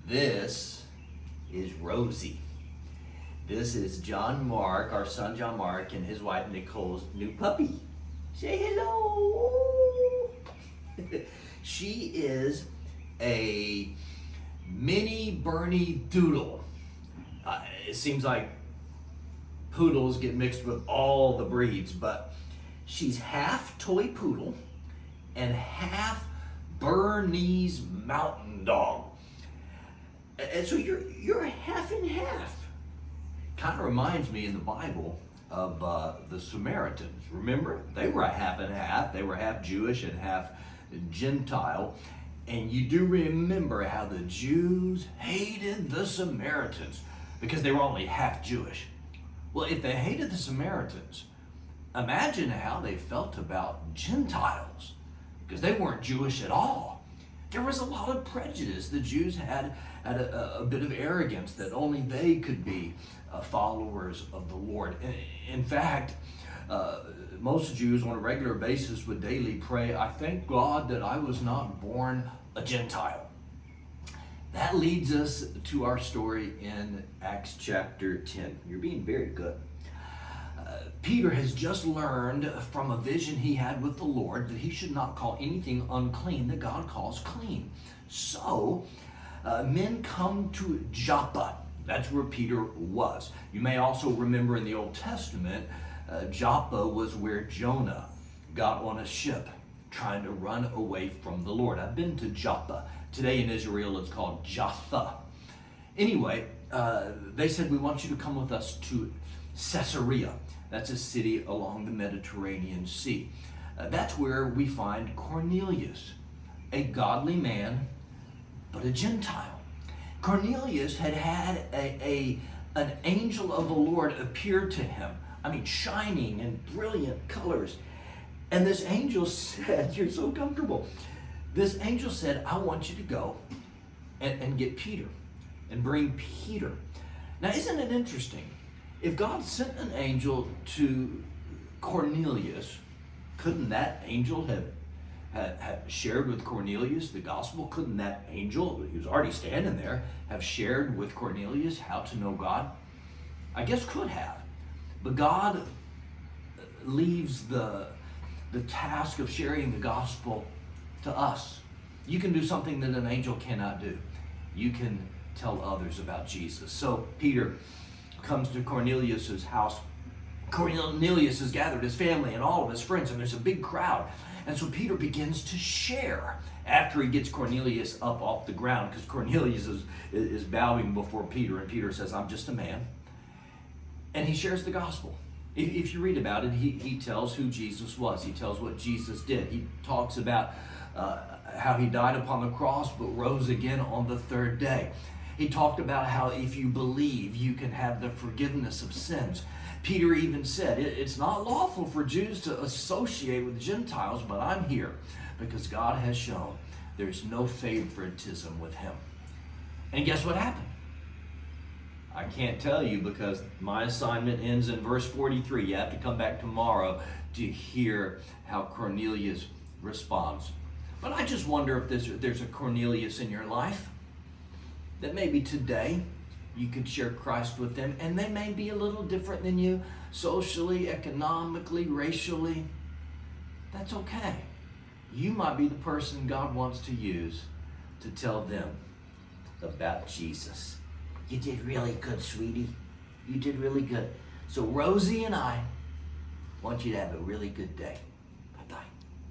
This is Rosie. This is John Mark, our son John Mark, and his wife Nicole's new puppy. Say hello. She is a mini Bernie Doodle. It seems like poodles get mixed with all the breeds, but she's half toy poodle and half Bernese mountain dog. And so you're half and half. Kind of reminds me in the Bible of the Samaritans. Remember? They were a half and half. They were half Jewish and half Gentile. And you do remember how the Jews hated the Samaritans because they were only half Jewish. Well, if they hated the Samaritans, imagine how they felt about Gentiles because they weren't Jewish at all. There was a lot of prejudice. The Jews had a bit of arrogance that only they could be followers of the Lord. In fact, most Jews on a regular basis would daily pray, "I thank God that I was not born a Gentile." That leads us to our story in Acts chapter 10. You're being very good. Peter has just learned from a vision he had with the Lord that he should not call anything unclean that God calls clean. So, men come to Joppa. That's where Peter was. You may also remember in the Old Testament, Joppa was where Jonah got on a ship trying to run away from the Lord. I've been to Joppa. Today in Israel it's called Jaffa. Anyway, they said, "We want you to come with us to Caesarea." That's a city along the Mediterranean Sea. That's where we find Cornelius, a godly man, but a Gentile. Cornelius had an angel of the Lord appear to him. I mean, shining in brilliant colors. And this angel said, you're so comfortable. This angel said, "I want you to go and get Peter and bring Peter." Now, isn't it interesting? If God sent an angel to Cornelius, couldn't that angel have shared with Cornelius the gospel? Couldn't that angel, he was already standing there, have shared with Cornelius how to know God? I guess could have. But God leaves the task of sharing the gospel to us. You can do something that an angel cannot do. You can tell others about Jesus. So Peter comes to Cornelius's house. Cornelius has gathered his family and all of his friends, and there's a big crowd. And so Peter begins to share after he gets Cornelius up off the ground, because Cornelius is bowing before Peter, and Peter says, "I'm just a man." And he shares the gospel. If you read about it, he tells who Jesus was. He tells what Jesus did. He talks about how he died upon the cross but rose again on the third day. He talked about how if you believe, you can have the forgiveness of sins. Peter even said, "It's not lawful for Jews to associate with Gentiles, but I'm here because God has shown there's no favoritism with him." And guess what happened? I can't tell you because my assignment ends in verse 43. You have to come back tomorrow to hear how Cornelius responds. But I just wonder if there's a Cornelius in your life that maybe today you could share Christ with them, and they may be a little different than you socially, economically, racially. That's okay. You might be the person God wants to use to tell them about Jesus. You did really good, sweetie. You did really good. So Rosie and I want you to have a really good day.